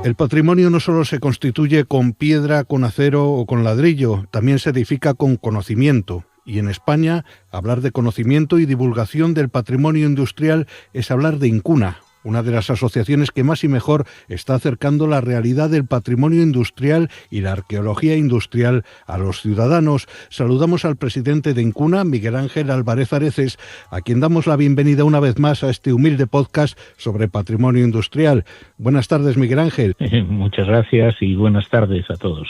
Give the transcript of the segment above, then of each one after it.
El patrimonio no solo se constituye con piedra, con acero o con ladrillo, también se edifica con conocimiento. Y en España, hablar de conocimiento y divulgación del patrimonio industrial es hablar de Incuna, una de las asociaciones que más y mejor está acercando la realidad del patrimonio industrial y la arqueología industrial a los ciudadanos. Saludamos al presidente de Incuna, Miguel Ángel Álvarez Areces, a quien damos la bienvenida una vez más a este humilde podcast sobre patrimonio industrial. Buenas tardes, Miguel Ángel. Muchas gracias y buenas tardes a todos.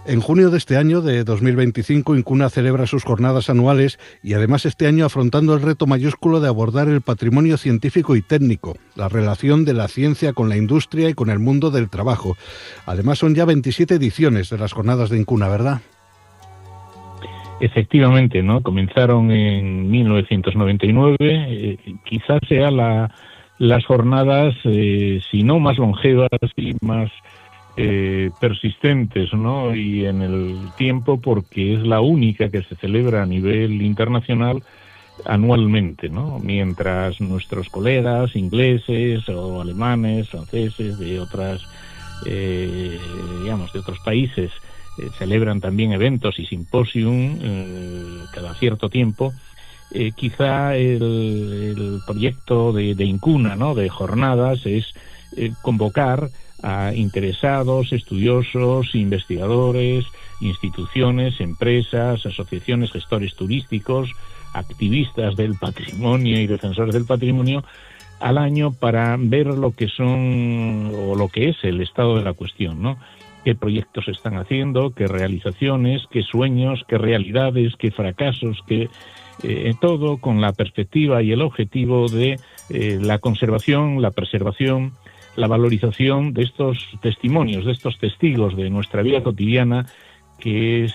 En junio de este año, de 2025, Incuna celebra sus jornadas anuales y además este año afrontando el reto mayúsculo de abordar el patrimonio científico y técnico, la relación de la ciencia con la industria y con el mundo del trabajo. Además son ya 27 ediciones de las jornadas de Incuna, ¿verdad? Efectivamente, ¿no? Comenzaron en 1999, quizás sea las jornadas, si no más longevas y más persistentes, ¿no? Y en el tiempo, porque es la única que se celebra a nivel internacional anualmente, ¿no? Mientras nuestros colegas ingleses o alemanes, franceses, de otras, de otros países, celebran también eventos y simposium cada cierto tiempo. Quizá el proyecto de Incuna, ¿no? De jornadas es convocar a interesados, estudiosos, investigadores, instituciones, empresas, asociaciones, gestores turísticos, activistas del patrimonio y defensores del patrimonio al año para ver lo que son o lo que es el estado de la cuestión, ¿no? Qué proyectos se están haciendo, qué realizaciones, qué sueños, qué realidades, qué fracasos, todo con la perspectiva y el objetivo de la conservación, la preservación, la valorización de estos testimonios, de estos testigos de nuestra vida cotidiana, que es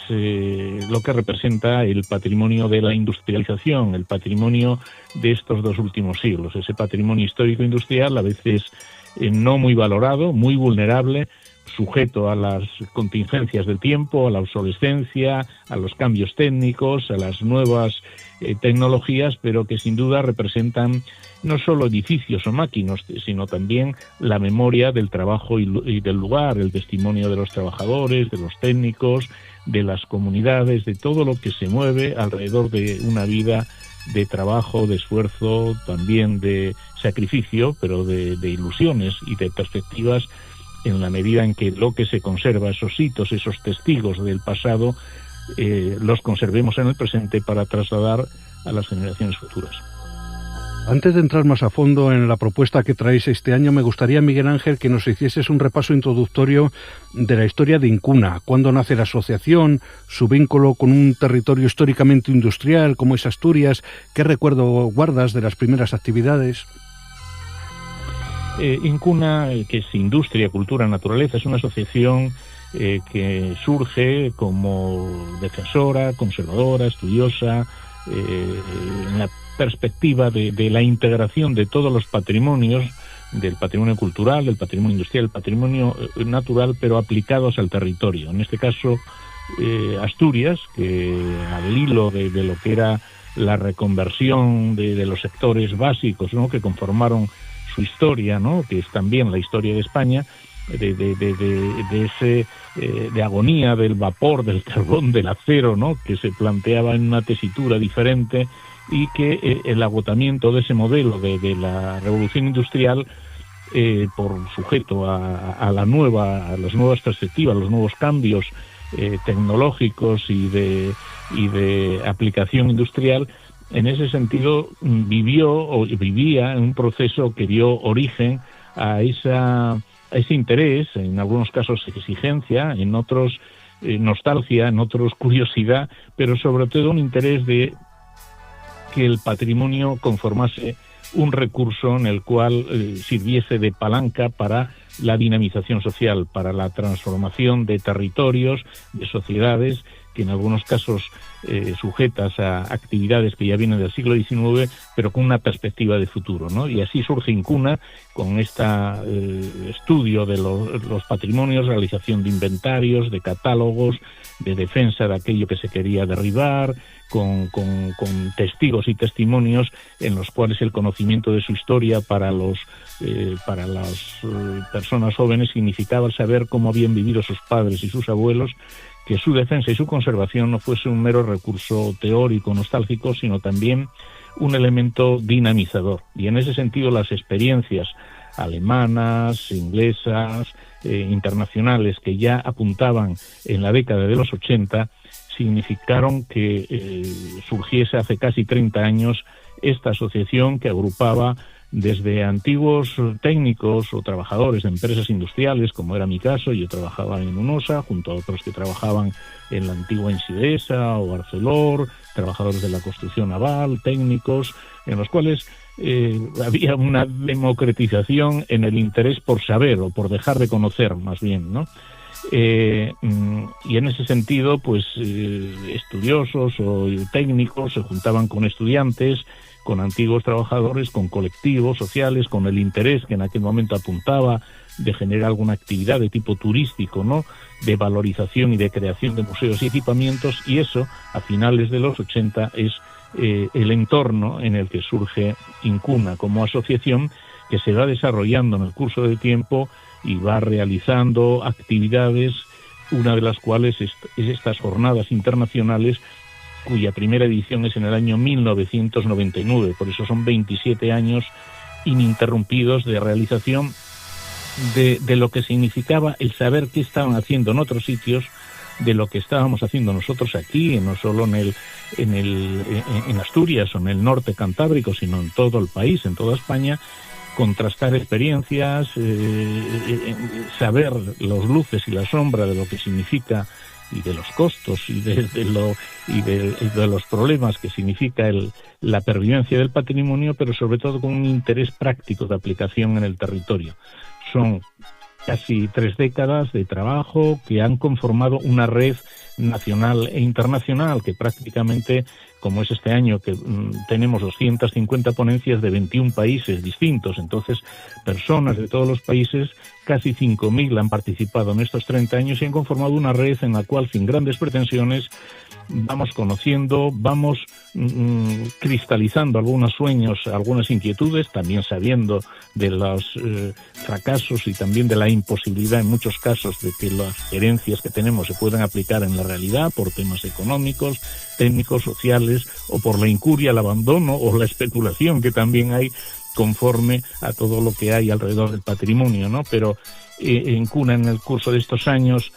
lo que representa el patrimonio de la industrialización, el patrimonio de estos dos últimos siglos, ese patrimonio histórico-industrial, a veces no muy valorado, muy vulnerable, sujeto a las contingencias del tiempo, a la obsolescencia, a los cambios técnicos, a las nuevas tecnologías, pero que sin duda representan no solo edificios o máquinas, sino también la memoria del trabajo y del lugar, el testimonio de los trabajadores, de los técnicos, de las comunidades, de todo lo que se mueve alrededor de una vida de trabajo, de esfuerzo, también de sacrificio, pero de ilusiones y de perspectivas, en la medida en que lo que se conserva, esos hitos, esos testigos del pasado, los conservemos en el presente para trasladar a las generaciones futuras. Antes de entrar más a fondo en la propuesta que traéis este año, me gustaría, Miguel Ángel, que nos hicieses un repaso introductorio de la historia de Incuna. ¿Cuándo nace la asociación? ¿Su vínculo con un territorio históricamente industrial como es Asturias? ¿Qué recuerdo guardas de las primeras actividades? Incuna, que es Industria, Cultura, Naturaleza, es una asociación que surge como defensora, conservadora, estudiosa, en la perspectiva de la integración de todos los patrimonios, del patrimonio cultural, del patrimonio industrial, del patrimonio natural, pero aplicados al territorio. En este caso, Asturias, que al hilo de lo que era la reconversión de los sectores básicos, ¿no?, que conformaron su historia, ¿no?, que es también la historia de España, de agonía del vapor, del carbón, del acero, ¿no?, que se planteaba en una tesitura diferente, y que el agotamiento de ese modelo de la revolución industrial, por sujeto a las nuevas perspectivas, los nuevos cambios tecnológicos y de aplicación industrial, en ese sentido vivía en un proceso que dio origen a ese interés, en algunos casos exigencia, en otros nostalgia, en otros curiosidad, pero sobre todo un interés de que el patrimonio conformase un recurso en el cual sirviese de palanca para la dinamización social, para la transformación de territorios, de sociedades, que en algunos casos sujetas a actividades que ya vienen del siglo XIX, pero con una perspectiva de futuro, ¿no? Y así surge Incuna con este estudio de los patrimonios, realización de inventarios, de catálogos, de defensa de aquello que se quería derribar, con testigos y testimonios en los cuales el conocimiento de su historia para las personas jóvenes significaba saber cómo habían vivido sus padres y sus abuelos, que su defensa y su conservación no fuese un mero recurso teórico nostálgico, sino también un elemento dinamizador. Y en ese sentido las experiencias alemanas, inglesas, internacionales que ya apuntaban en la década de los 80 significaron que surgiese hace casi 30 años esta asociación que agrupaba desde antiguos técnicos o trabajadores de empresas industriales, como era mi caso. Yo trabajaba en UNOSA, junto a otros que trabajaban en la antigua Ensidesa o Arcelor, trabajadores de la construcción naval, técnicos, en los cuales había una democratización en el interés por saber o por dejar de conocer, más bien, ¿no? Y en ese sentido, pues estudiosos o técnicos se juntaban con estudiantes, con antiguos trabajadores, con colectivos sociales, con el interés que en aquel momento apuntaba de generar alguna actividad de tipo turístico, ¿no?, de valorización y de creación de museos y equipamientos, y eso, a finales de los 80, es el entorno en el que surge Incuna como asociación, que se va desarrollando en el curso del tiempo y va realizando actividades, una de las cuales es estas jornadas internacionales, cuya primera edición es en el año 1999, por eso son 27 años ininterrumpidos de realización de lo que significaba el saber qué estaban haciendo en otros sitios, de lo que estábamos haciendo nosotros aquí, no solo en Asturias o en el norte cantábrico, sino en todo el país, en toda España, contrastar experiencias, saber los luces y la sombra de lo que significa y de los costos y de los problemas que significa la pervivencia del patrimonio, pero sobre todo con un interés práctico de aplicación en el territorio. Son casi 3 décadas de trabajo que han conformado una red nacional e internacional que prácticamente, como es este año que tenemos 250 ponencias de 21 países distintos, entonces personas de todos los países, casi 5.000 han participado en estos 30 años y han conformado una red en la cual, sin grandes pretensiones, vamos conociendo, vamos cristalizando algunos sueños, algunas inquietudes, también sabiendo de los fracasos y también de la imposibilidad en muchos casos de que las herencias que tenemos se puedan aplicar en la realidad por temas económicos, técnicos, sociales, o por la incuria, el abandono o la especulación que también hay conforme a todo lo que hay alrededor del patrimonio, ¿no? Pero Incuna, en el curso de estos años,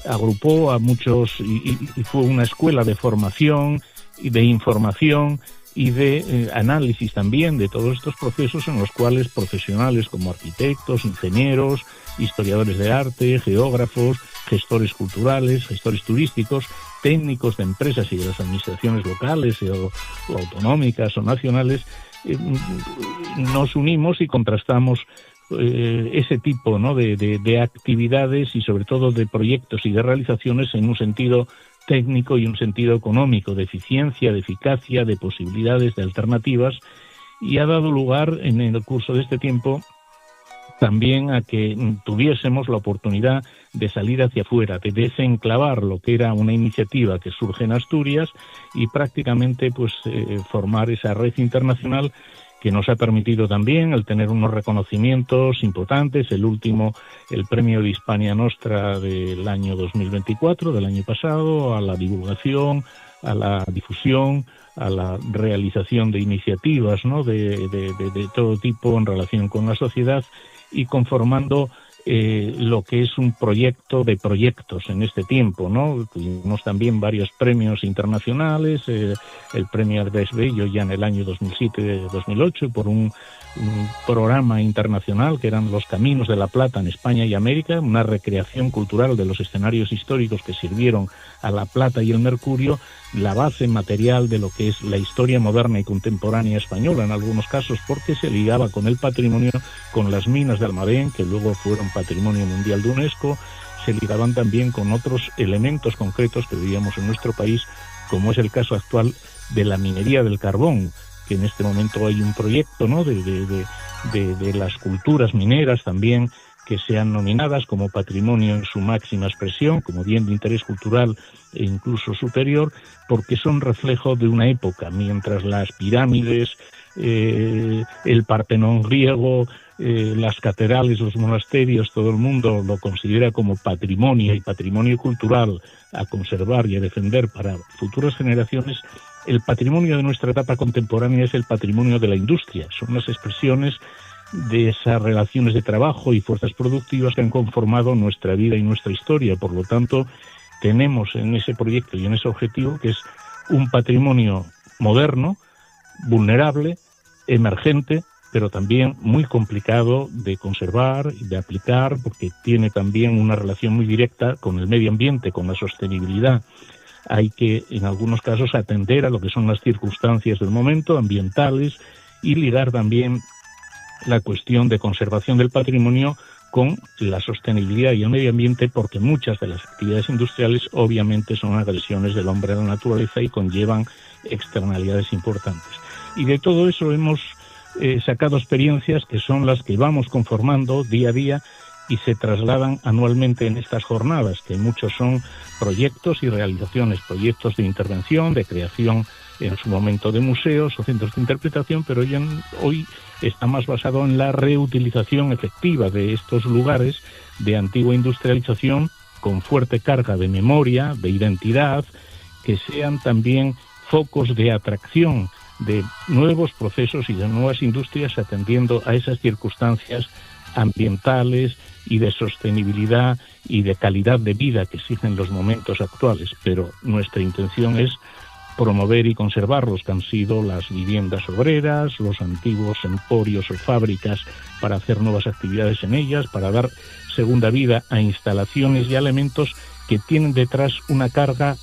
agrupó a muchos y fue una escuela de formación y de información y de análisis también de todos estos procesos, en los cuales profesionales como arquitectos, ingenieros, historiadores de arte, geógrafos, gestores culturales, gestores turísticos, técnicos de empresas y de las administraciones locales o autonómicas o nacionales, nos unimos y contrastamos ese tipo, ¿no?, de actividades y sobre todo de proyectos y de realizaciones en un sentido técnico y un sentido económico, de eficiencia, de eficacia, de posibilidades, de alternativas, y ha dado lugar en el curso de este tiempo también a que tuviésemos la oportunidad de salir hacia afuera, de desenclavar lo que era una iniciativa que surge en Asturias y prácticamente pues formar esa red internacional que nos ha permitido también el tener unos reconocimientos importantes, el último, el premio de Hispania Nostra del año 2024, del año pasado, a la divulgación, a la difusión, a la realización de iniciativas, ¿no?, de todo tipo en relación con la sociedad y conformando lo que es un proyecto de proyectos en este tiempo, ¿no? Tuvimos también varios premios internacionales, el premio Andrés Bello ya en el año 2007-2008 por un programa internacional que eran Los Caminos de la Plata en España y América, una recreación cultural de los escenarios históricos que sirvieron a La Plata y el Mercurio, la base material de lo que es la historia moderna y contemporánea española en algunos casos, porque se ligaba con el patrimonio, con las minas de Almadén, que luego fueron Patrimonio Mundial de UNESCO, se ligaban también con otros elementos concretos que vivíamos en nuestro país, como es el caso actual de la minería del carbón, que en este momento hay un proyecto, ¿no?, de las culturas mineras también que sean nominadas como patrimonio en su máxima expresión, como bien de interés cultural e incluso superior, porque son reflejo de una época, mientras las pirámides, el Partenón griego, las catedrales, los monasterios, todo el mundo lo considera como patrimonio y patrimonio cultural a conservar y a defender para futuras generaciones. El patrimonio de nuestra etapa contemporánea es el patrimonio de la industria, son las expresiones de esas relaciones de trabajo y fuerzas productivas que han conformado nuestra vida y nuestra historia. Por lo tanto, tenemos en ese proyecto y en ese objetivo que es un patrimonio moderno, vulnerable, emergente, pero también muy complicado de conservar y de aplicar, porque tiene también una relación muy directa con el medio ambiente, con la sostenibilidad. Hay que, en algunos casos, atender a lo que son las circunstancias del momento, ambientales, y ligar también la cuestión de conservación del patrimonio con la sostenibilidad y el medio ambiente, porque muchas de las actividades industriales obviamente son agresiones del hombre a la naturaleza y conllevan externalidades importantes. Y de todo eso hemos sacado experiencias que son las que vamos conformando día a día y se trasladan anualmente en estas jornadas, que muchos son proyectos y realizaciones, proyectos de intervención, de creación en su momento de museos o centros de interpretación, pero hoy está más basado en la reutilización efectiva de estos lugares de antigua industrialización con fuerte carga de memoria, de identidad, que sean también focos de atracción de nuevos procesos y de nuevas industrias atendiendo a esas circunstancias ambientales y de sostenibilidad y de calidad de vida que exigen los momentos actuales. Pero nuestra intención es promover y conservar los que han sido las viviendas obreras, los antiguos emporios o fábricas para hacer nuevas actividades en ellas, para dar segunda vida a instalaciones y a elementos que tienen detrás una carga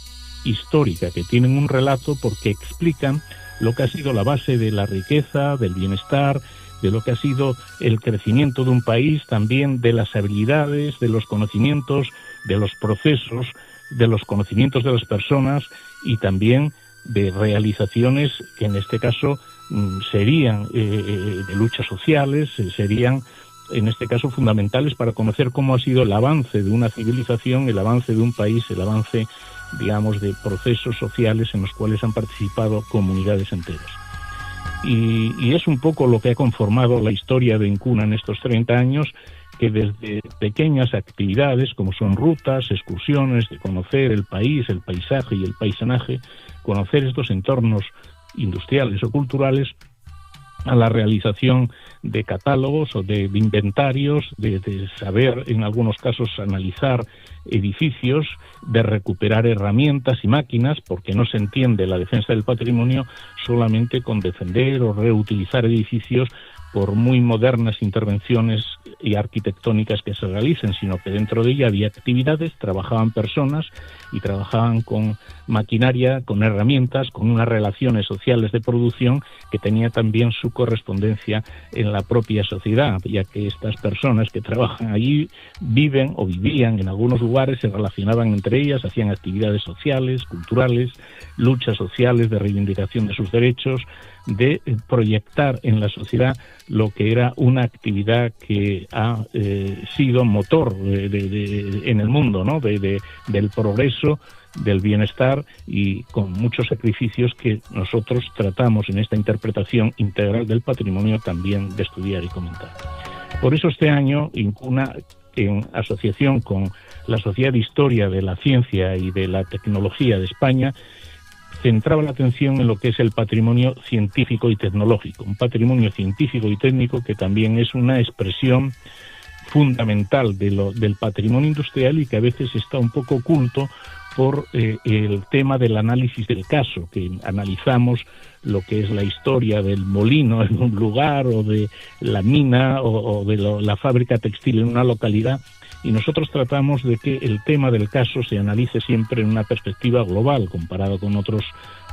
histórica, que tienen un relato porque explican lo que ha sido la base de la riqueza, del bienestar, de lo que ha sido el crecimiento de un país, también de las habilidades, de los conocimientos, de los procesos, de los conocimientos de las personas y también de realizaciones que en este caso serían de luchas sociales, serían en este caso fundamentales para conocer cómo ha sido el avance de una civilización, el avance de un país, el avance, digamos, de procesos sociales en los cuales han participado comunidades enteras. Y es un poco lo que ha conformado la historia de Incuna en estos 30 años, que desde pequeñas actividades como son rutas, excursiones, de conocer el país, el paisaje y el paisanaje, conocer estos entornos industriales o culturales, a la realización de catálogos o de inventarios, de saber en algunos casos analizar edificios, de recuperar herramientas y máquinas, porque no se entiende la defensa del patrimonio solamente con defender o reutilizar edificios por muy modernas intervenciones y arquitectónicas que se realicen, sino que dentro de ella había actividades, trabajaban personas y trabajaban con maquinaria, con herramientas, con unas relaciones sociales de producción que tenía también su correspondencia en la propia sociedad, ya que estas personas que trabajan allí viven o vivían en algunos lugares, se relacionaban entre ellas, hacían actividades sociales, culturales, luchas sociales de reivindicación de sus derechos, de proyectar en la sociedad lo que era una actividad que ha sido motor en el mundo, ¿no? Del progreso, del bienestar y con muchos sacrificios que nosotros tratamos en esta interpretación integral del patrimonio también de estudiar y comentar. Por eso este año Incuna, en asociación con la Sociedad de Historia de la Ciencia y de la Tecnología de España, centraba la atención en lo que es el patrimonio científico y tecnológico, un patrimonio científico y técnico que también es una expresión fundamental del patrimonio industrial y que a veces está un poco oculto por el tema del análisis del caso, que analizamos lo que es la historia del molino en un lugar o de la mina o de la fábrica textil en una localidad, y nosotros tratamos de que el tema del caso se analice siempre en una perspectiva global, comparado con otros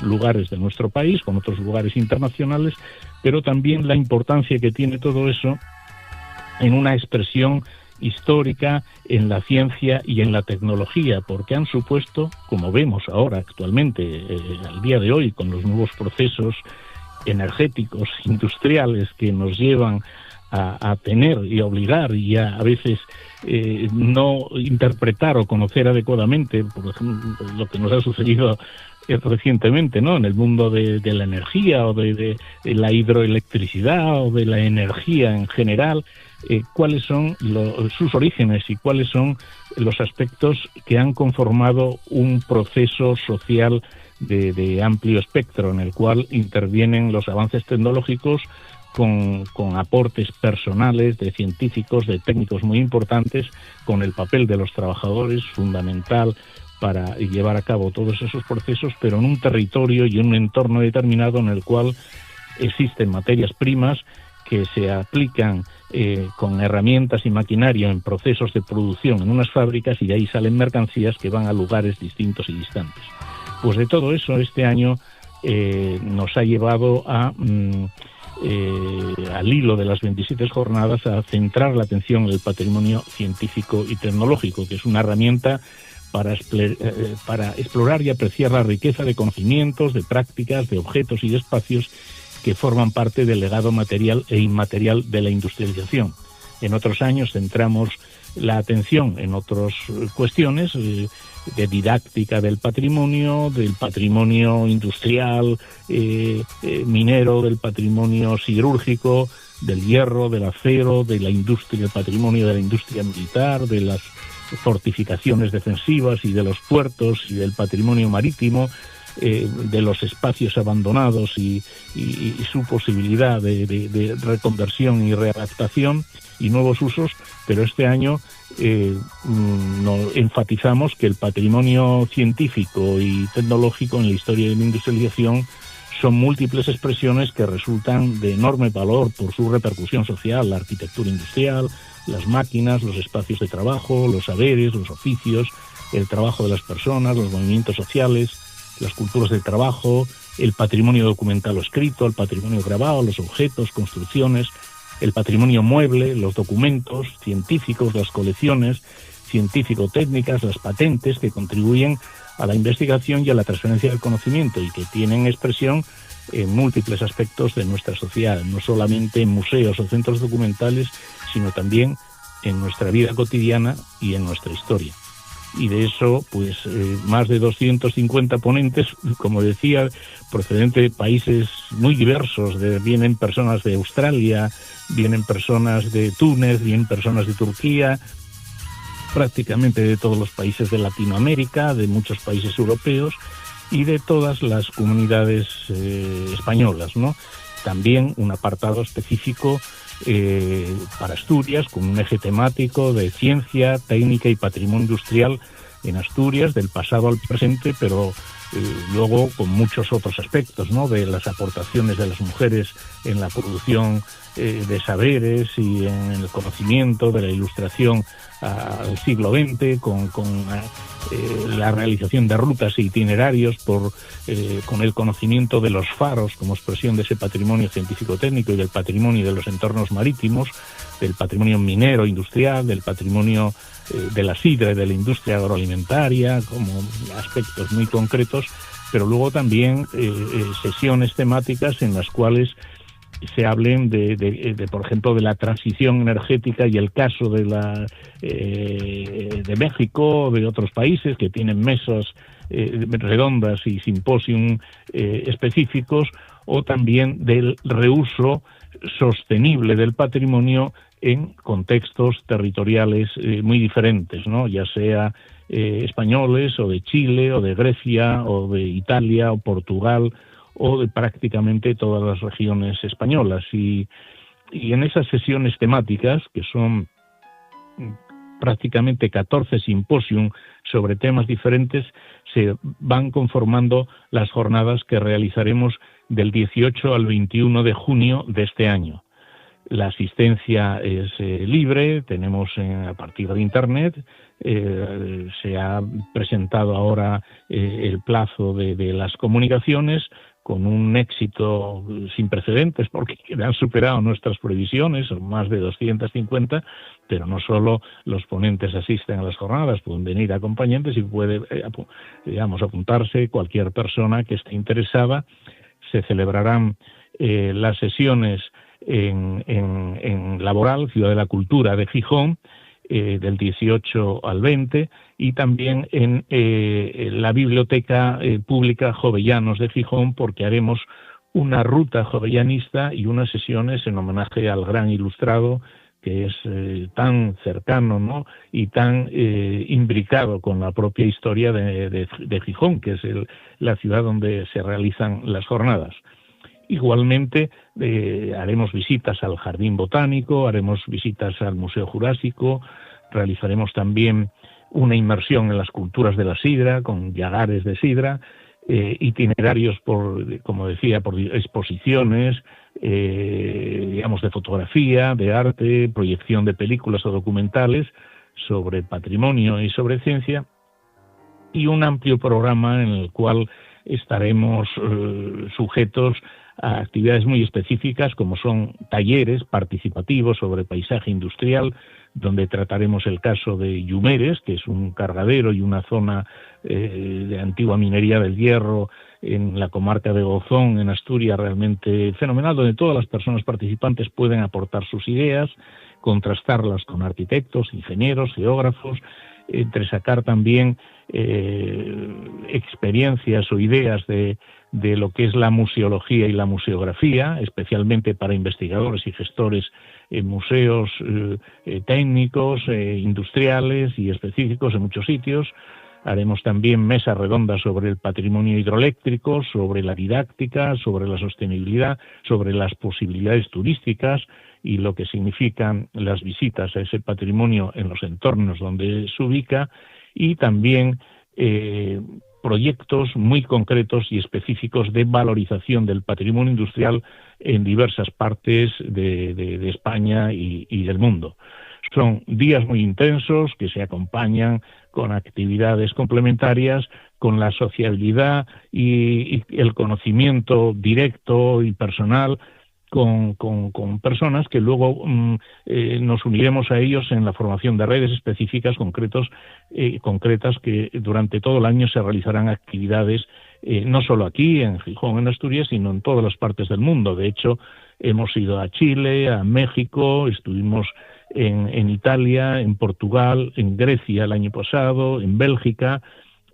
lugares de nuestro país, con otros lugares internacionales, pero también la importancia que tiene todo eso en una expresión histórica en la ciencia y en la tecnología, porque han supuesto, como vemos ahora actualmente, al día de hoy, con los nuevos procesos energéticos, industriales, que nos llevan a tener y a obligar y a veces no interpretar o conocer adecuadamente, por ejemplo, lo que nos ha sucedido recientemente, ¿no? En el mundo de la energía o de la hidroelectricidad o de la energía en general, cuáles son sus orígenes y cuáles son los aspectos que han conformado un proceso social de amplio espectro, en el cual intervienen los avances tecnológicos con aportes personales de científicos, de técnicos muy importantes, con el papel de los trabajadores fundamental para llevar a cabo todos esos procesos, pero en un territorio y en un entorno determinado en el cual existen materias primas que se aplican con herramientas y maquinaria en procesos de producción en unas fábricas, y de ahí salen mercancías que van a lugares distintos y distantes. Pues de todo eso este año nos ha llevado al hilo de las 27 jornadas a centrar la atención en el patrimonio científico y tecnológico, que es una herramienta para explorar y apreciar la riqueza de conocimientos, de prácticas, de objetos y de espacios que forman parte del legado material e inmaterial de la industrialización. En otros años centramos la atención en otras cuestiones de didáctica del patrimonio industrial, minero, del patrimonio siderúrgico, del hierro, del acero, de la industria, el patrimonio de la industria militar, de las fortificaciones defensivas y de los puertos y del patrimonio marítimo, de los espacios abandonados y su posibilidad de reconversión y readaptación y nuevos usos, pero este año enfatizamos que el patrimonio científico y tecnológico en la historia de la industrialización son múltiples expresiones que resultan de enorme valor por su repercusión social: la arquitectura industrial, las máquinas, los espacios de trabajo, los saberes, los oficios, el trabajo de las personas, los movimientos sociales, las culturas del trabajo, el patrimonio documental o escrito, el patrimonio grabado, los objetos, construcciones, el patrimonio mueble, los documentos científicos, las colecciones científico-técnicas, las patentes que contribuyen a la investigación y a la transferencia del conocimiento y que tienen expresión en múltiples aspectos de nuestra sociedad, no solamente en museos o centros documentales, sino también en nuestra vida cotidiana y en nuestra historia. Y de eso, pues, más de 250 ponentes, como decía, procedentes de países muy diversos. Vienen personas de Australia, vienen personas de Túnez, vienen personas de Turquía, prácticamente de todos los países de Latinoamérica, de muchos países europeos y de todas las comunidades españolas, ¿no? También un apartado específico para Asturias, con un eje temático de ciencia, técnica y patrimonio industrial en Asturias, del pasado al presente, pero luego con muchos otros aspectos, ¿no? De las aportaciones de las mujeres en la producción de saberes y en el conocimiento de la ilustración al siglo XX, con la realización de rutas e itinerarios con el conocimiento de los faros como expresión de ese patrimonio científico-técnico y del patrimonio de los entornos marítimos, del patrimonio minero industrial, del patrimonio de la sidra y de la industria agroalimentaria, como aspectos muy concretos, pero luego también sesiones temáticas en las cuales se hablen de por ejemplo, de la transición energética y el caso de México o de otros países que tienen mesas redondas y simposium específicos, o también del reuso sostenible del patrimonio en contextos territoriales muy diferentes, ¿no? Ya sea españoles o de Chile o de Grecia o de Italia o Portugal o de prácticamente todas las regiones españolas. Y en esas sesiones temáticas, que son prácticamente 14 simposium sobre temas diferentes, se van conformando las jornadas que realizaremos del 18 al 21 de junio de este año. La asistencia es libre, tenemos a partir de Internet, se ha presentado ahora el plazo de las comunicaciones, con un éxito sin precedentes, porque han superado nuestras previsiones, son más de 250, pero no solo los ponentes asisten a las jornadas, pueden venir acompañantes y puede, apuntarse cualquier persona que esté interesada. Se celebrarán las sesiones en Laboral, Ciudad de la Cultura de Gijón, del 18 al 20, y también en la Biblioteca Pública Jovellanos de Gijón, porque haremos una ruta jovellanista y unas sesiones en homenaje al gran ilustrado, que es tan cercano, ¿no?, y tan imbricado con la propia historia de Gijón, que es la ciudad donde se realizan las jornadas. Igualmente haremos visitas al Jardín Botánico, haremos visitas al Museo Jurásico, realizaremos también una inmersión en las culturas de la sidra, con llagares de sidra, itinerarios como decía, por exposiciones, digamos, de fotografía, de arte, proyección de películas o documentales sobre patrimonio y sobre ciencia, y un amplio programa en el cual estaremos sujetos a actividades muy específicas, como son talleres participativos sobre paisaje industrial, donde trataremos el caso de Yumeres, que es un cargadero y una zona de antigua minería del hierro en la comarca de Gozón, en Asturias, realmente fenomenal, donde todas las personas participantes pueden aportar sus ideas, contrastarlas con arquitectos, ingenieros, geógrafos, entresacar también experiencias o ideas de lo que es la museología y la museografía, especialmente para investigadores y gestores en museos técnicos, industriales y específicos en muchos sitios. Haremos también mesas redondas sobre el patrimonio hidroeléctrico, sobre la didáctica, sobre la sostenibilidad, sobre las posibilidades turísticas y lo que significan las visitas a ese patrimonio en los entornos donde se ubica, y también proyectos muy concretos y específicos de valorización del patrimonio industrial en diversas partes de España y del mundo. Son días muy intensos que se acompañan con actividades complementarias, con la sociabilidad y el conocimiento directo y personal con personas que luego nos uniremos a ellos en la formación de redes específicas concretas que durante todo el año se realizarán actividades no solo aquí en Gijón, en Asturias, sino en todas las partes del mundo. De hecho, hemos ido a Chile, a México, estuvimos en Italia, en Portugal, en Grecia el año pasado, en Bélgica,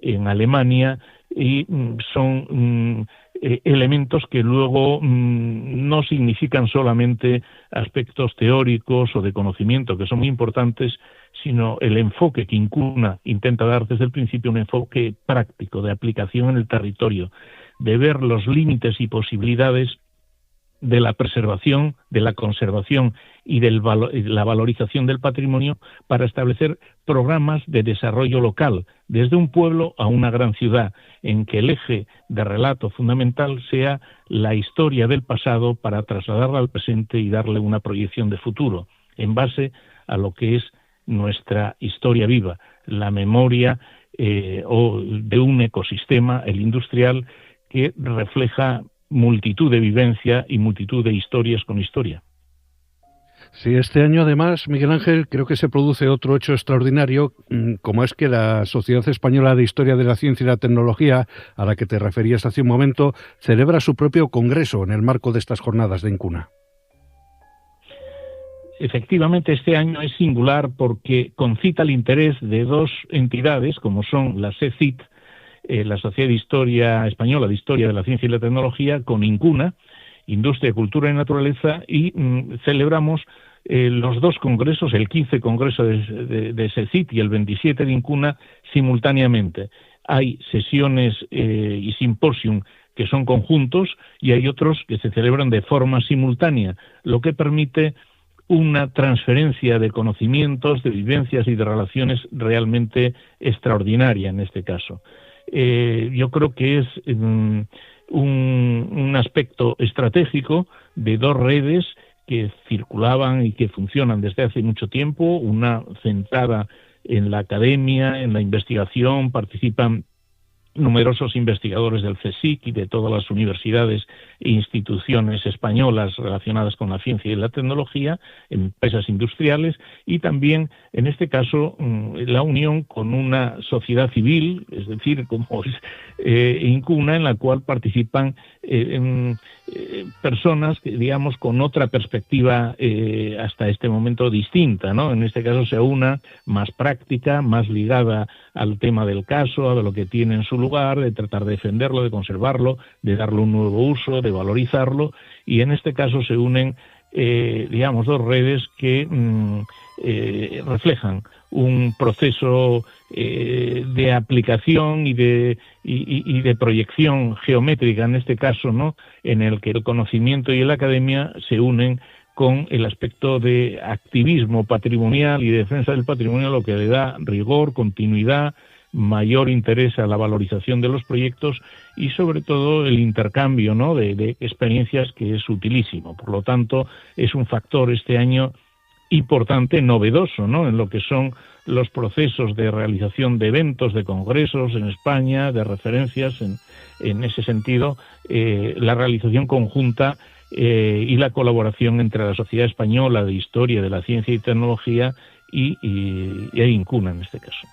en Alemania, y son elementos que luego no significan solamente aspectos teóricos o de conocimiento, que son muy importantes, sino el enfoque que Incuna intenta dar desde el principio, un enfoque práctico de aplicación en el territorio, de ver los límites y posibilidades de la preservación, de la conservación y de la valorización del patrimonio para establecer programas de desarrollo local, desde un pueblo a una gran ciudad, en que el eje de relato fundamental sea la historia del pasado para trasladarla al presente y darle una proyección de futuro, en base a lo que es nuestra historia viva, la memoria o de un ecosistema, el industrial, que refleja multitud de vivencia y multitud de historias con historia. Sí, este año además, Miguel Ángel, creo que se produce otro hecho extraordinario, como es que la Sociedad Española de Historia de la Ciencia y la Tecnología, a la que te referías hace un momento, celebra su propio congreso en el marco de estas jornadas de Incuna. Efectivamente, este año es singular porque concita el interés de dos entidades, como son la SECIT, la Sociedad de Historia Española de Historia de la Ciencia y la Tecnología, con Incuna, Industria, Cultura y Naturaleza, y celebramos los dos congresos, el 15 Congreso de SECIT y el 27 de Incuna, simultáneamente. Hay sesiones y simposium que son conjuntos y hay otros que se celebran de forma simultánea, lo que permite una transferencia de conocimientos, de vivencias y de relaciones realmente extraordinaria en este caso. Yo creo que es un aspecto estratégico de dos redes que circulaban y que funcionan desde hace mucho tiempo, una centrada en la academia, en la investigación, participan numerosos investigadores del CSIC y de todas las universidades e instituciones españolas relacionadas con la ciencia y la tecnología, empresas industriales, y también, en este caso, la unión con una sociedad civil, es decir, como es Incuna, en la cual participan personas, digamos, con otra perspectiva hasta este momento distinta, ¿no? En este caso se una más práctica, más ligada al tema del caso, a lo que tiene en su lugar, de tratar de defenderlo, de conservarlo, de darle un nuevo uso, de valorizarlo, y en este caso se unen, digamos, dos redes que reflejan un proceso de aplicación y de proyección geométrica, en este caso, ¿no?, en el que el conocimiento y la academia se unen con el aspecto de activismo patrimonial y defensa del patrimonio, lo que le da rigor, continuidad, mayor interés a la valorización de los proyectos y sobre todo el intercambio, ¿no?, de experiencias, que es utilísimo. Por lo tanto, es un factor este año importante, novedoso, ¿no?, en lo que son los procesos de realización de eventos, de congresos en España, de referencias en ese sentido, la realización conjunta y la colaboración entre la Sociedad Española de Historia de la Ciencia y Tecnología y Incuna en este caso.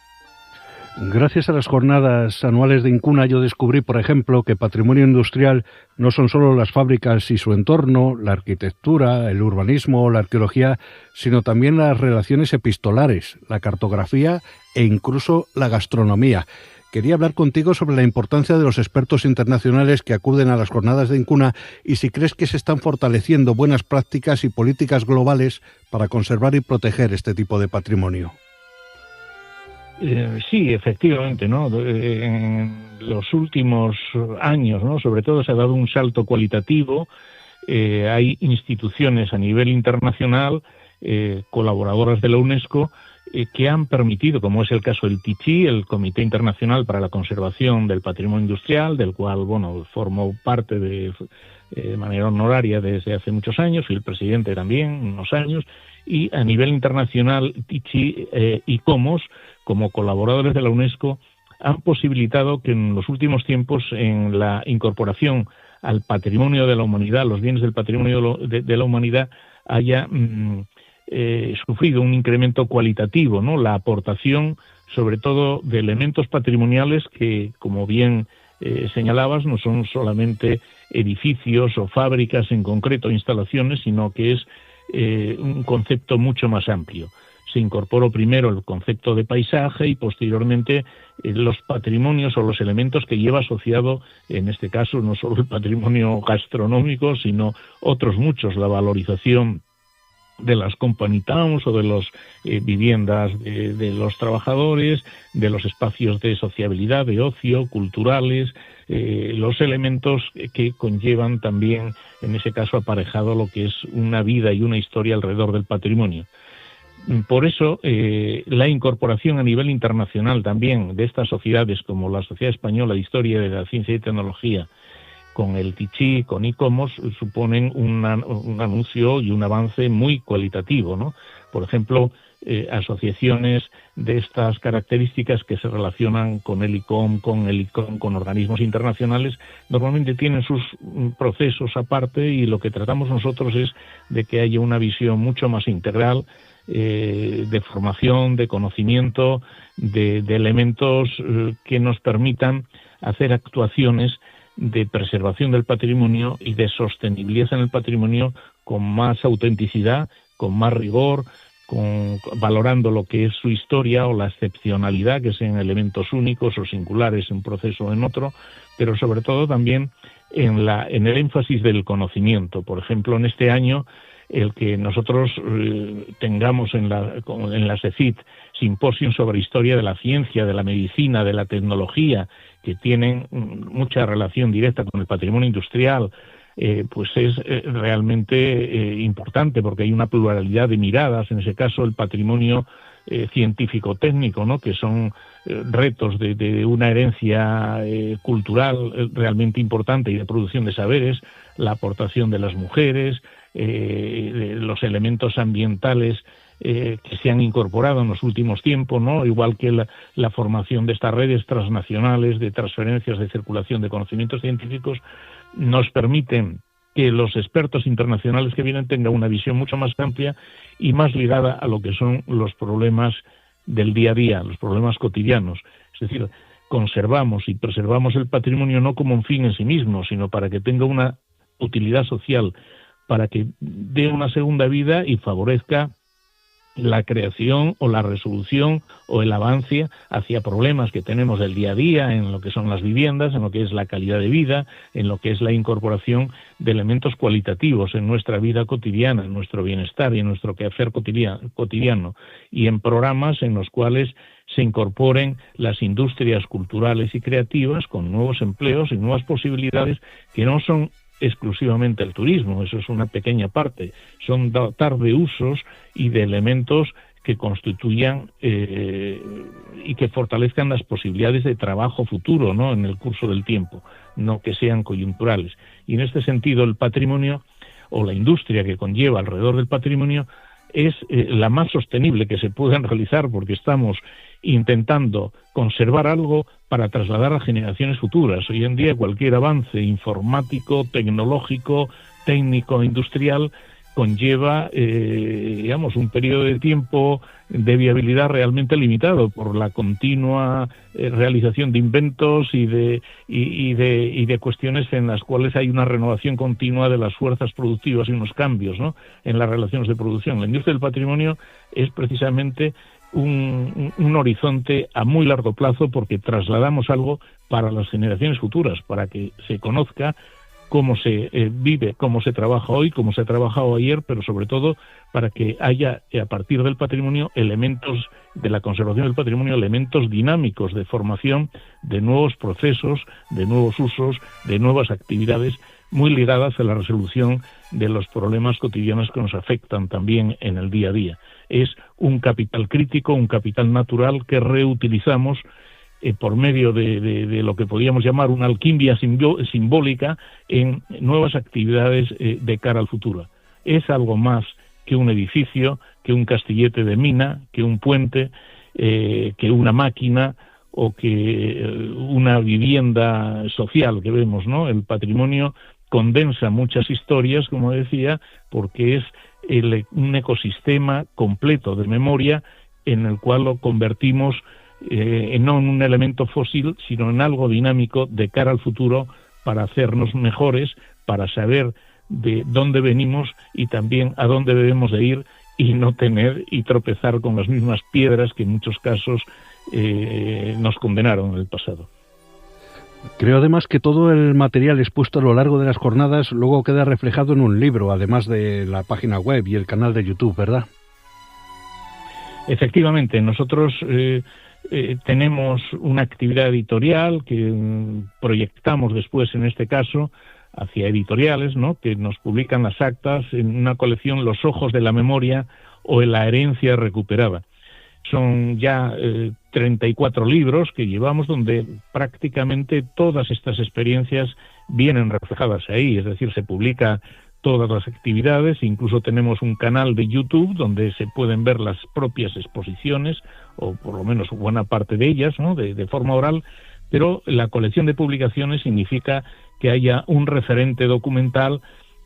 Gracias a las jornadas anuales de Incuna yo descubrí, por ejemplo, que patrimonio industrial no son solo las fábricas y su entorno, la arquitectura, el urbanismo, la arqueología, sino también las relaciones epistolares, la cartografía e incluso la gastronomía. Quería hablar contigo sobre la importancia de los expertos internacionales que acuden a las jornadas de Incuna y si crees que se están fortaleciendo buenas prácticas y políticas globales para conservar y proteger este tipo de patrimonio. Sí, efectivamente, ¿no? En los últimos años, ¿no?, sobre todo se ha dado un salto cualitativo. Hay instituciones a nivel internacional, colaboradoras de la UNESCO, que han permitido, como es el caso del TICHI, el Comité Internacional para la Conservación del Patrimonio Industrial, del cual, bueno, formo parte de manera honoraria desde hace muchos años, y el presidente también, unos años, y a nivel internacional, TICHI y COMOS, como colaboradores de la UNESCO, han posibilitado que en los últimos tiempos, en la incorporación al patrimonio de la humanidad, los bienes del patrimonio de la humanidad, haya sufrido un incremento cualitativo, ¿no? La aportación, sobre todo, de elementos patrimoniales que, como bien señalabas, no son solamente edificios o fábricas en concreto, instalaciones, sino que es un concepto mucho más amplio. Se incorporó primero el concepto de paisaje y posteriormente los patrimonios o los elementos que lleva asociado, en este caso, no solo el patrimonio gastronómico, sino otros muchos, la valorización de las company towns o de las viviendas de los trabajadores, de los espacios de sociabilidad, de ocio, culturales, los elementos que conllevan también, en ese caso, aparejado lo que es una vida y una historia alrededor del patrimonio. Por eso, la incorporación a nivel internacional también de estas sociedades, como la Sociedad Española de Historia de la Ciencia y Tecnología, con el TICHI, con ICOMOS, suponen un anuncio y un avance muy cualitativo, ¿no? Por ejemplo, asociaciones de estas características que se relacionan con el ICOM, con organismos internacionales, normalmente tienen sus procesos aparte, y lo que tratamos nosotros es de que haya una visión mucho más integral, de formación, de conocimiento, de elementos que nos permitan hacer actuaciones de preservación del patrimonio y de sostenibilidad en el patrimonio con más autenticidad, con más rigor, valorando lo que es su historia o la excepcionalidad, que sean elementos únicos o singulares en un proceso o en otro, pero sobre todo también en el énfasis del conocimiento. Por ejemplo, en este año, el que nosotros tengamos en la SECIT simposios sobre historia de la ciencia, de la medicina, de la tecnología, que tienen mucha relación directa con el patrimonio industrial, pues es realmente importante, porque hay una pluralidad de miradas, en ese caso el patrimonio científico-técnico, ¿no?, que son retos de una herencia cultural realmente importante y de producción de saberes, la aportación de las mujeres, los elementos ambientales que se han incorporado en los últimos tiempos, ¿no? Igual que la formación de estas redes transnacionales de transferencias de circulación de conocimientos científicos, nos permiten que los expertos internacionales que vienen tengan una visión mucho más amplia y más ligada a lo que son los problemas del día a día, los problemas cotidianos. Es decir, conservamos y preservamos el patrimonio no como un fin en sí mismo, sino para que tenga una utilidad social, para que dé una segunda vida y favorezca la creación o la resolución o el avance hacia problemas que tenemos del día a día en lo que son las viviendas, en lo que es la calidad de vida, en lo que es la incorporación de elementos cualitativos en nuestra vida cotidiana, en nuestro bienestar y en nuestro quehacer cotidiano, y en programas en los cuales se incorporen las industrias culturales y creativas con nuevos empleos y nuevas posibilidades que no son exclusivamente el turismo, eso es una pequeña parte, son dotar de usos y de elementos que constituyan y que fortalezcan las posibilidades de trabajo futuro, ¿no?, en el curso del tiempo, no que sean coyunturales. Y en este sentido el patrimonio o la industria que conlleva alrededor del patrimonio es la más sostenible que se pueden realizar, porque estamos intentando conservar algo para trasladar a generaciones futuras. Hoy en día cualquier avance informático, tecnológico, técnico, industrial conlleva, un periodo de tiempo de viabilidad realmente limitado por la continua realización de inventos y de cuestiones en las cuales hay una renovación continua de las fuerzas productivas y unos cambios, ¿no?, en las relaciones de producción. La industria del patrimonio es precisamente un horizonte a muy largo plazo, porque trasladamos algo para las generaciones futuras, para que se conozca cómo se vive, cómo se trabaja hoy, cómo se ha trabajado ayer, pero sobre todo para que haya a partir del patrimonio elementos de la conservación del patrimonio, elementos dinámicos de formación de nuevos procesos, de nuevos usos, de nuevas actividades muy ligadas a la resolución de los problemas cotidianos que nos afectan también en el día a día. Es un capital crítico, un capital natural que reutilizamos por medio de lo que podríamos llamar una alquimia simbólica en nuevas actividades de cara al futuro. Es algo más que un edificio, que un castillete de mina, que un puente, que una máquina o que una vivienda social que vemos, ¿no? El patrimonio condensa muchas historias, como decía, porque es un ecosistema completo de memoria en el cual lo convertimos no en un elemento fósil, sino en algo dinámico de cara al futuro, para hacernos mejores, para saber de dónde venimos y también a dónde debemos de ir, y no tener y tropezar con las mismas piedras que en muchos casos nos condenaron en el pasado. Creo además que todo el material expuesto a lo largo de las jornadas luego queda reflejado en un libro, además de la página web y el canal de YouTube, ¿verdad? Efectivamente, nosotros tenemos una actividad editorial que proyectamos después, en este caso, hacia editoriales, ¿no?, que nos publican las actas en una colección, Los ojos de la memoria o en la herencia recuperada. Son ya 34 libros que llevamos, donde prácticamente todas estas experiencias vienen reflejadas ahí, es decir, se publica todas las actividades, incluso tenemos un canal de YouTube donde se pueden ver las propias exposiciones, o por lo menos buena parte de ellas, ¿no?, de forma oral, pero la colección de publicaciones significa que haya un referente documental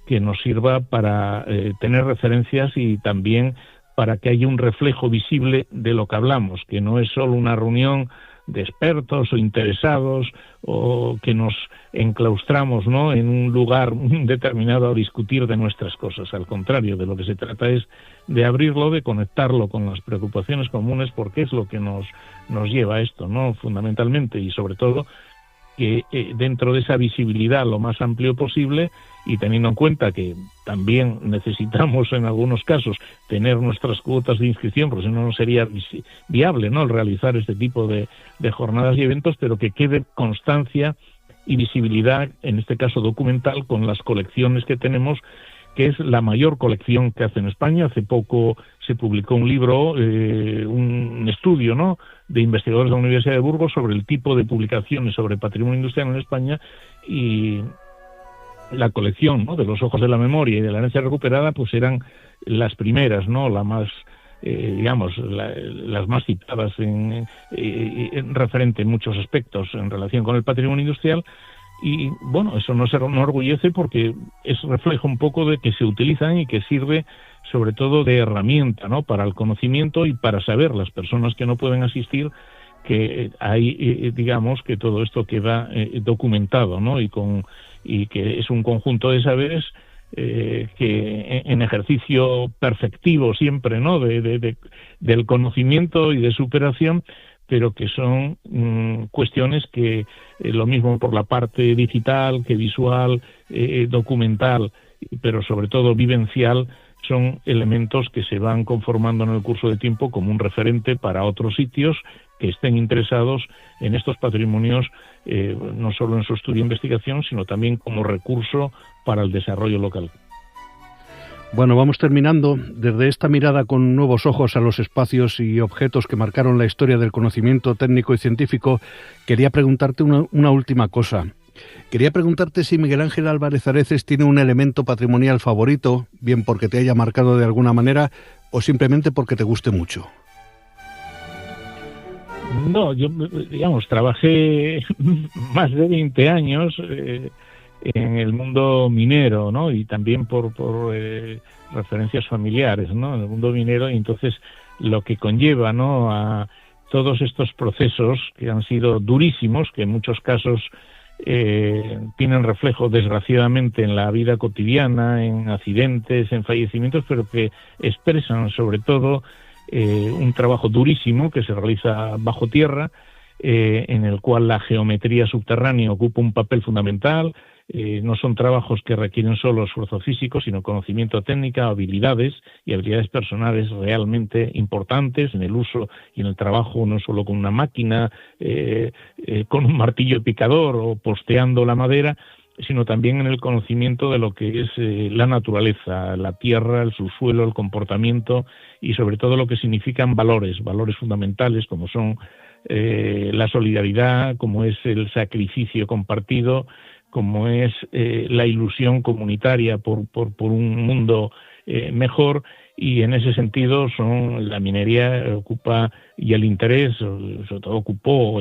que nos sirva para tener referencias y también para que haya un reflejo visible de lo que hablamos, que no es solo una reunión de expertos o interesados, o que nos enclaustramos, ¿no?, en un lugar determinado a discutir de nuestras cosas. Al contrario, de lo que se trata es de abrirlo, de conectarlo con las preocupaciones comunes, porque es lo que nos lleva a esto, ¿no?, fundamentalmente, y sobre todo que dentro de esa visibilidad lo más amplio posible, y teniendo en cuenta que también necesitamos en algunos casos tener nuestras cuotas de inscripción, porque si no, no sería viable, ¿no?, el realizar este tipo de jornadas y eventos, pero que quede constancia y visibilidad, en este caso documental, con las colecciones que tenemos, que es la mayor colección que hace en España. Hace poco se publicó un libro, un estudio, ¿no?, de investigadores de la Universidad de Burgos sobre el tipo de publicaciones sobre patrimonio industrial en España, y la colección, ¿no?, de Los ojos de la memoria y de la herencia recuperada, pues eran las primeras, ¿no?, la más digamos, las más citadas en referente en muchos aspectos en relación con el patrimonio industrial. Y bueno, eso nos enorgullece porque es reflejo un poco de que se utilizan y que sirve sobre todo de herramienta, ¿no?, para el conocimiento y para saber las personas que no pueden asistir que hay, digamos, que todo esto queda documentado, ¿no?, y que es un conjunto de saberes que en ejercicio perfectivo siempre, ¿no?, del conocimiento y de superación, pero que son cuestiones que lo mismo por la parte digital que visual, documental, pero sobre todo vivencial, son elementos que se van conformando en el curso de tiempo como un referente para otros sitios que estén interesados en estos patrimonios, no solo en su estudio e investigación, sino también como recurso para el desarrollo local. Bueno, vamos terminando. Desde esta mirada con nuevos ojos a los espacios y objetos que marcaron la historia del conocimiento técnico y científico, quería preguntarte una última cosa. Quería preguntarte si Miguel Ángel Álvarez Areces tiene un elemento patrimonial favorito, bien porque te haya marcado de alguna manera o simplemente porque te guste mucho. No, yo, digamos, trabajé más de 20 años en el mundo minero, ¿no?, y también por referencias familiares, ¿no?, en el mundo minero, y entonces lo que conlleva, ¿no?, a todos estos procesos que han sido durísimos, que en muchos casos tienen reflejo desgraciadamente en la vida cotidiana, en accidentes, en fallecimientos, pero que expresan sobre todo un trabajo durísimo que se realiza bajo tierra, en el cual la geometría subterránea ocupa un papel fundamental. No son trabajos que requieren solo esfuerzo físico, sino conocimiento técnico, habilidades personales realmente importantes en el uso y en el trabajo, no solo con una máquina, con un martillo picador o posteando la madera, sino también en el conocimiento de lo que es la naturaleza, la tierra, el subsuelo, el comportamiento y sobre todo lo que significan valores fundamentales como son la solidaridad, como es el sacrificio compartido, como es la ilusión comunitaria por un mundo mejor, y en ese sentido la minería ocupa, y el interés sobre todo ocupó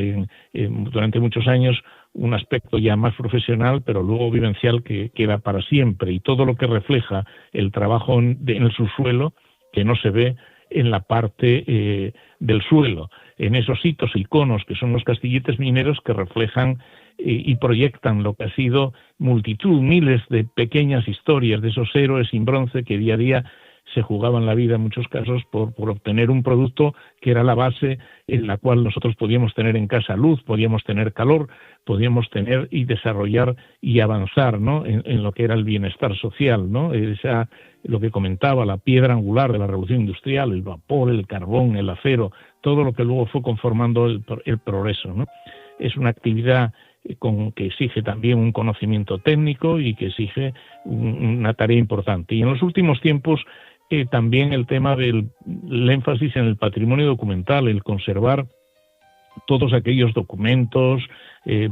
durante muchos años un aspecto ya más profesional, pero luego vivencial, que queda para siempre, y todo lo que refleja el trabajo en el subsuelo, que no se ve en la parte del suelo, en esos hitos, iconos que son los castilletes mineros que reflejan y proyectan lo que ha sido multitud, miles de pequeñas historias de esos héroes sin bronce que día a día se jugaban la vida en muchos casos por obtener un producto que era la base en la cual nosotros podíamos tener en casa luz, podíamos tener calor, podíamos tener y desarrollar y avanzar, ¿no?, en lo que era el bienestar social, ¿no?, lo que comentaba, la piedra angular de la revolución industrial, el vapor, el carbón, el acero, todo lo que luego fue conformando el progreso, ¿no? Es una actividad que exige también un conocimiento técnico y que exige una tarea importante. Y en los últimos tiempos también el tema del énfasis en el patrimonio documental, el conservar todos aquellos documentos,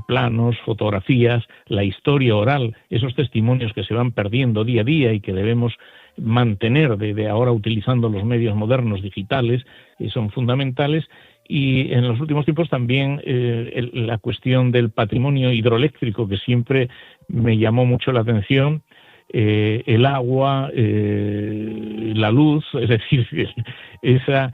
planos, fotografías, la historia oral, esos testimonios que se van perdiendo día a día y que debemos mantener de ahora utilizando los medios modernos digitales, son fundamentales. Y en los últimos tiempos también la cuestión del patrimonio hidroeléctrico, que siempre me llamó mucho la atención, el agua, la luz, es decir, esa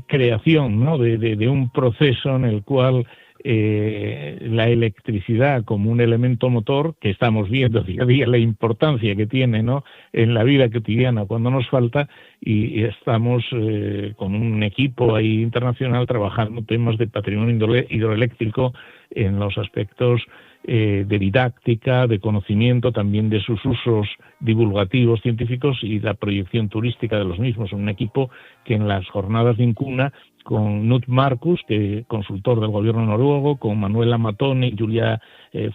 creación, ¿no?, de un proceso en el cual la electricidad como un elemento motor, que estamos viendo día a día la importancia que tiene, ¿no?, en la vida cotidiana cuando nos falta, y estamos con un equipo ahí internacional trabajando temas de patrimonio hidroeléctrico en los aspectos de didáctica, de conocimiento, también de sus usos divulgativos científicos y la proyección turística de los mismos. Un equipo que en las jornadas de Incuna, con Knut Markus, que consultor del gobierno noruego, con Manuela Matone y Julia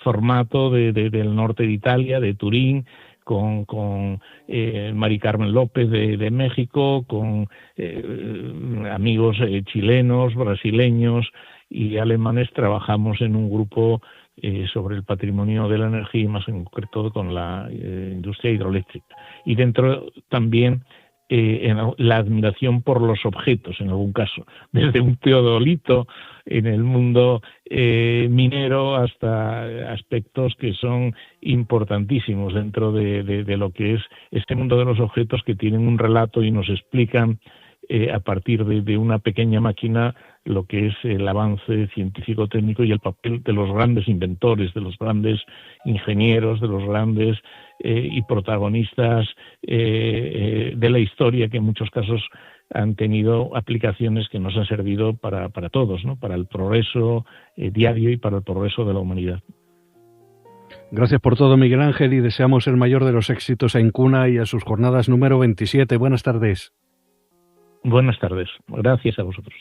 Formato del norte de Italia, de Turín, con Mari Carmen López de México, con amigos chilenos, brasileños y alemanes, trabajamos en un grupo sobre el patrimonio de la energía y más en concreto con la industria hidroeléctrica. Y dentro también en la admiración por los objetos, en algún caso, desde un teodolito en el mundo minero hasta aspectos que son importantísimos dentro de lo que es este mundo de los objetos, que tienen un relato y nos explican a partir de una pequeña máquina lo que es el avance científico-técnico y el papel de los grandes inventores, de los grandes ingenieros, de los grandes y protagonistas de la historia, que en muchos casos han tenido aplicaciones que nos han servido para todos, ¿no? Para el progreso diario y para el progreso de la humanidad. Gracias por todo, Miguel Ángel, y deseamos el mayor de los éxitos a Incuna y a sus jornadas número 27. Buenas tardes. Buenas tardes. Gracias a vosotros.